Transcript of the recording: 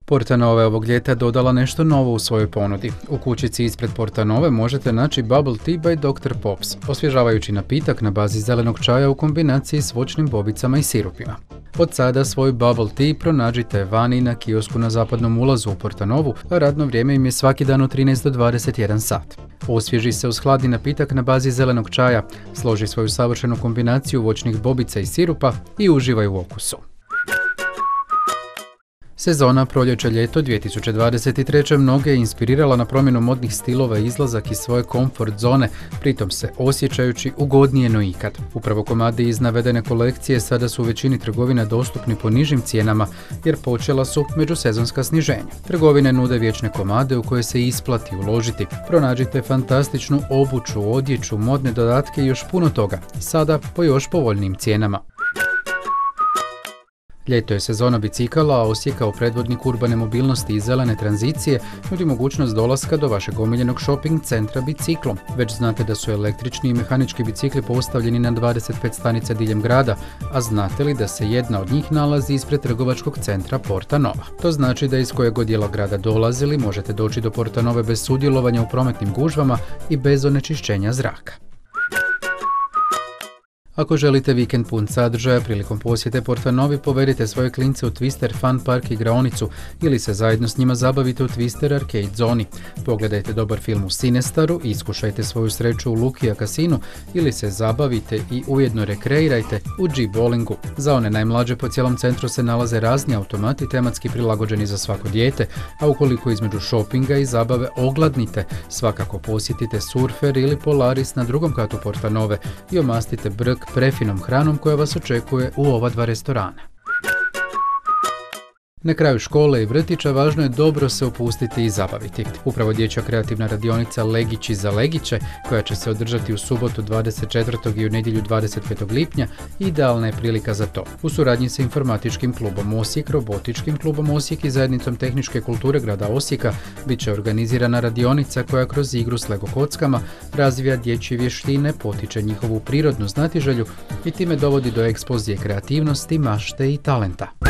Portanova je ovog ljeta dodala nešto novo u svojoj ponudi. U kućici ispred Portanove možete naći Bubble Tea by Dr. Pops, osvježavajući napitak na bazi zelenog čaja u kombinaciji s voćnim bobicama i sirupima. Od sada svoj Bubble Tea pronađite vani na kiosku na zapadnom ulazu u Portanovu, a radno vrijeme im je svaki dan od 13 do 21 sat. Osvježi se uz hladni napitak na bazi zelenog čaja, složi svoju savršenu kombinaciju voćnih bobica i sirupa i uživaj u okusu. Sezona proljeće-ljeto 2023. mnoge je inspirirala na promjenu modnih stilova i izlazak iz svoje komfort zone, pritom se osjećajući ugodnije no ikad. Upravo komadi iz navedene kolekcije sada su u većini trgovina dostupni po nižim cijenama, jer počela su međusezonska sniženja. Trgovine nude vječne komade u koje se isplati uložiti. Pronađite fantastičnu obuću, odjeću, modne dodatke i još puno toga, sada po još povoljnijim cijenama. Ljeto je sezona bicikala, a Osijek kao predvodnik urbane mobilnosti i zelene tranzicije nudi mogućnost dolaska do vašeg omiljenog shopping centra biciklom. Već znate da su električni i mehanički bicikli postavljeni na 25 stanica diljem grada, a znate li da se jedna od njih nalazi ispred trgovačkog centra Portanova? To znači da iz kojeg god dijela grada dolazili možete doći do Portanove bez sudjelovanja u prometnim gužvama i bez onečišćenja zraka. Ako želite vikend pun sadržaja prilikom posjete Portanovi, povedite svoje klince u Twister Fun Park igraonicu ili se zajedno s njima zabavite u Twister Arcade zoni. Pogledajte dobar film u Cinestaru, iskušajte svoju sreću u Lukija Casinu ili se zabavite i ujedno rekreirajte u G-bowlingu. Za one najmlađe po cijelom centru se nalaze razni automati tematski prilagođeni za svako dijete, a ukoliko između shoppinga i zabave ogladnite, svakako posjetite Surfer ili Polaris na drugom katu Portanove i omastite brk prefinom hranom koja vas očekuje u ova dva restorana. Na kraju škole i vrtića važno je dobro se opustiti i zabaviti. Upravo dječja kreativna radionica Legići za Legiće, koja će se održati u subotu 24. i u nedjelju 25. lipnja, idealna je prilika za to. U suradnji sa Informatičkim klubom Osijek, Robotičkim klubom Osijek i Zajednicom tehničke kulture grada Osijeka bit će organizirana radionica koja kroz igru s Lego kockama razvija dječje vještine, potiče njihovu prirodnu znatiželju i time dovodi do eksplozije kreativnosti, mašte i talenta.